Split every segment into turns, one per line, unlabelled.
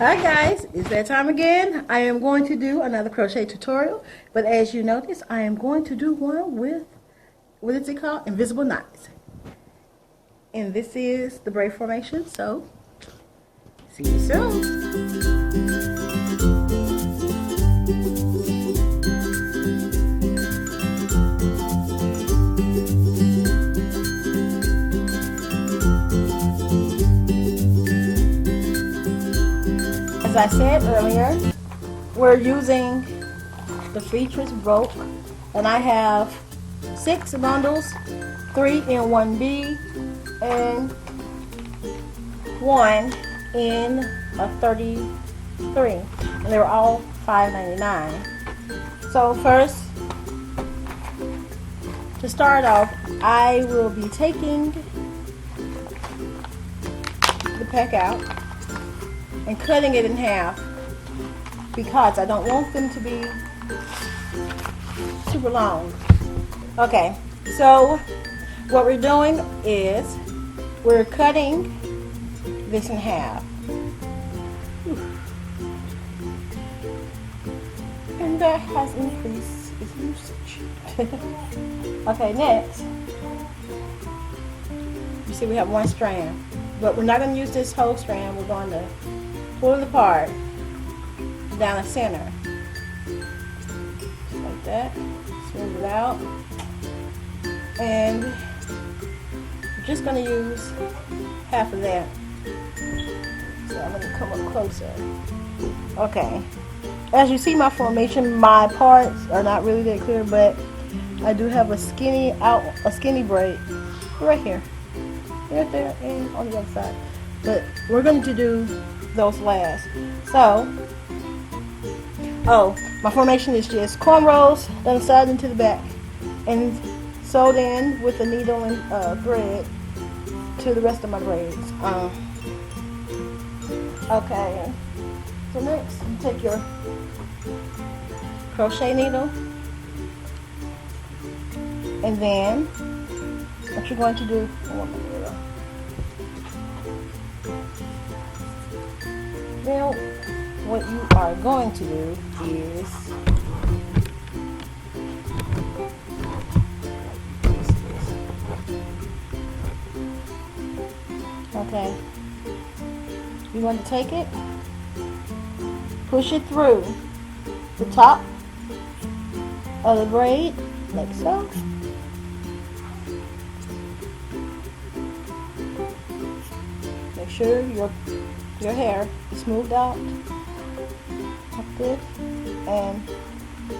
Hi guys, it's that time again. I am going to do another crochet tutorial, but as you notice, I am going to do one with, what is it called? Invisible knots. And this is the braid formation, so see you soon. As I said earlier, we're using the features broke, and I have 6 bundles, 3 in 1B and 1 in a 33, and they were all $5.99. So first, to start off, I will be taking the pack out and cutting it in half because I don't want them to be super long. Okay, so what we're doing is we're cutting this in half. And that has increased its usage. Okay, next, you see we have 1 strand, but we're not going to use this whole strand. We're going to pull it apart down the center, just like that. Smooth it out, and we're just going to use half of that. So I'm going to come up closer. Okay, as you see my formation, my parts are not really that clear, but I do have a skinny braid right here, right there, and on the other side. But we're going to do those last. So, my formation is just cornrows down the side and to the back, and sewed in with a needle and thread to the rest of my braids. Okay, so next you take your crochet needle, and then what you're going to do, now what you are going to do is okay, you want to take it, push it through the top of the braid like so. Make sure your hair is smoothed out like this, and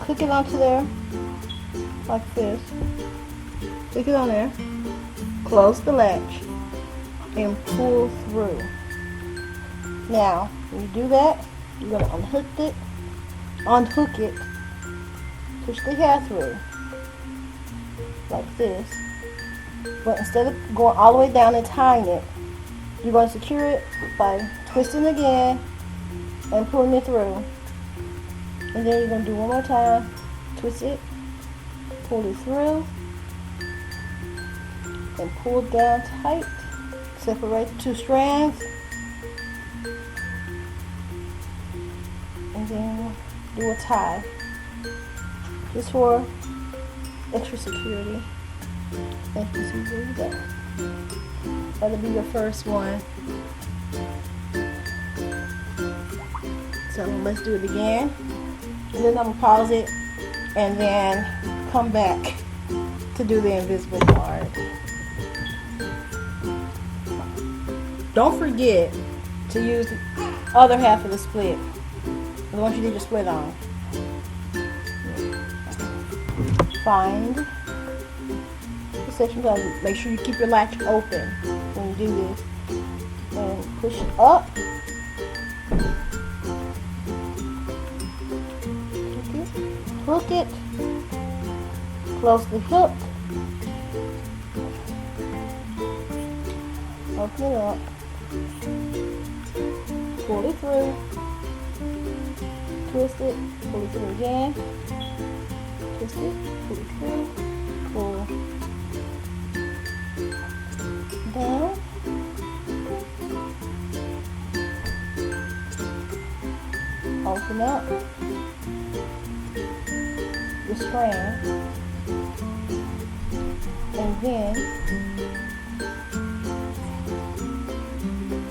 click it onto there like this. Click it on there, close the latch, and pull through. Now, when you do that, you're going to unhook it, push the hair through like this. But instead of going all the way down and tying it, you're going to secure it by twisting again and pulling it through. And then you're going to do one more time, twist it, pull it through, and pull down tight. Separate the 2 strands, and then do a tie, just for extra security. And you see where you go. That'll be your first one. So let's do it again, and then I'm gonna pause it and then come back to do the invisible part. Don't forget to use the other half of the split, the one you need to split on. Find the section, make sure you keep your latch open when you do this, and push it up. Hook it, close the hook, open it up, pull it through, twist it, pull it through again, twist it, pull it through, pull down, open up the strand,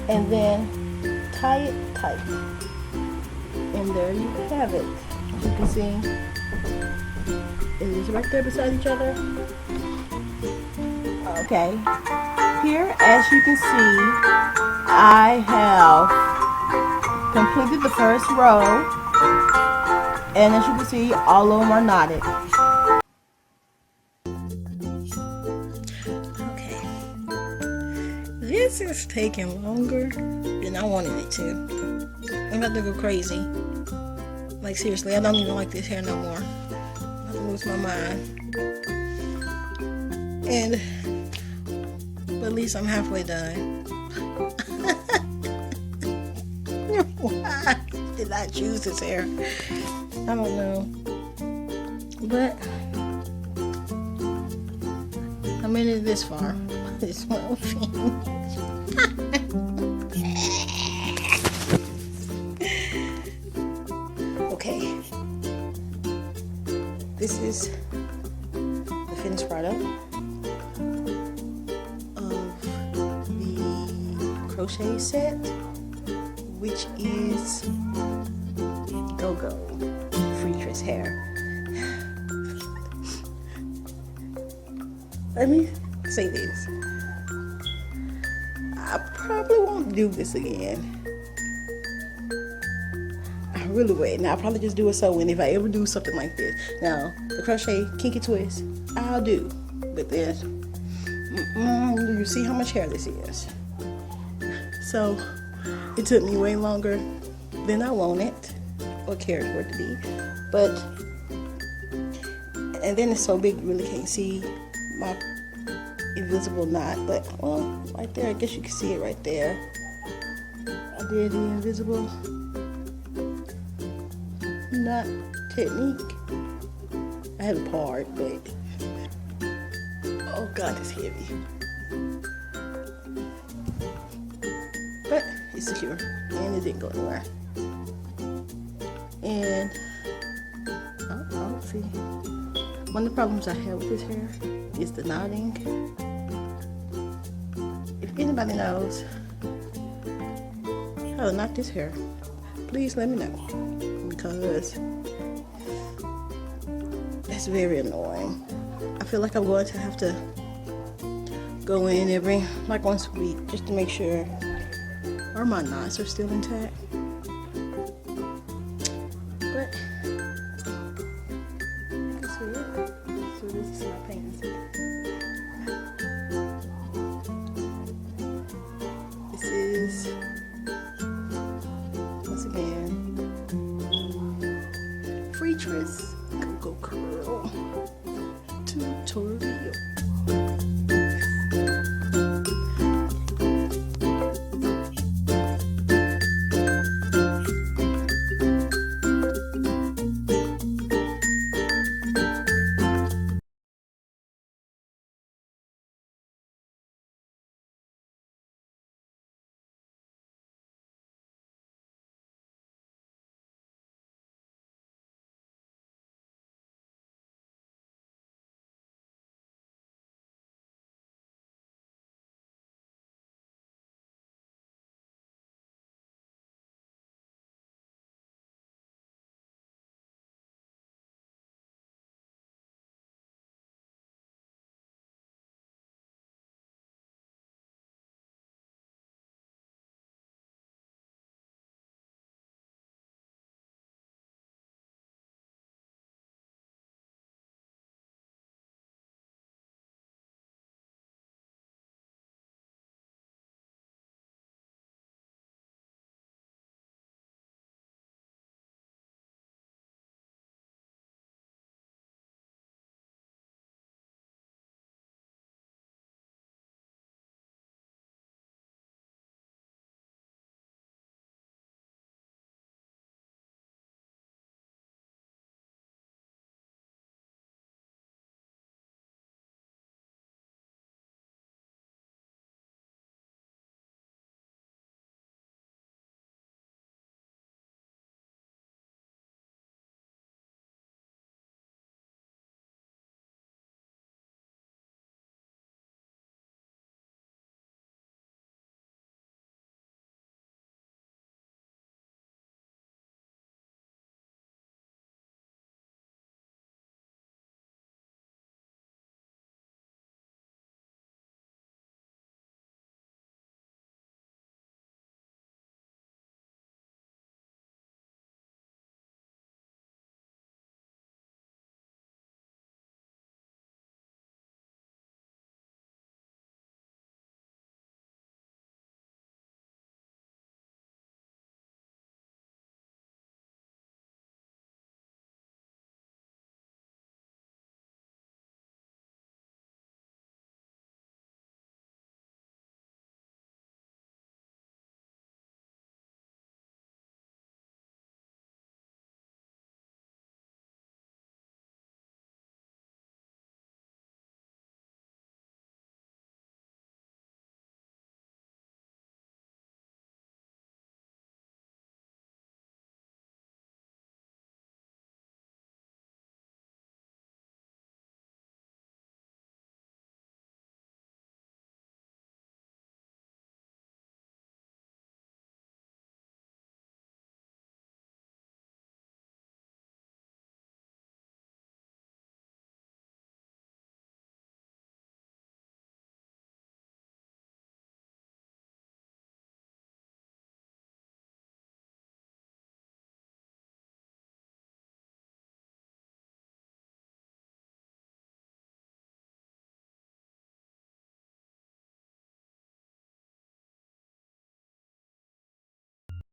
and then tie it tight. And there you have it. As you can see, it is right there beside each other. Okay, here, as you can see, I have completed the first row, and as you can see, all of them are knotted. Okay, this is taking longer than I wanted it to. I'm about to go crazy. Like, seriously, I don't even like this hair no more. I'm about to lose my mind. But at least I'm halfway done. Why did I choose this hair? I don't know. But I made it this far. This one thing. Okay. This is the finished product of the crochet set, which is GoGo free twist hair. Let me say this. I probably won't do this again. I really would. Now I'll probably just do a sew-in if I ever do something like this. Now the crochet kinky twist I'll do, but this, you see how much hair this is. So it took me way longer than I wanted or cared for it to be. But, and then it's so big you really can't see my invisible knot. But, well, right there, I guess you can see it right there. I did the invisible knot technique. I have a part, but, oh God, it's heavy. But it's secure and it didn't go anywhere. And oh, see, one of the problems I have with this hair is the knotting. If anybody knows how to knot this hair, please let me know, because it's very annoying. I feel like I'm going to have to go in like once a week just to make sure or my knots are still intact. But you can see it. So this is my pants. This is, once again, free twist.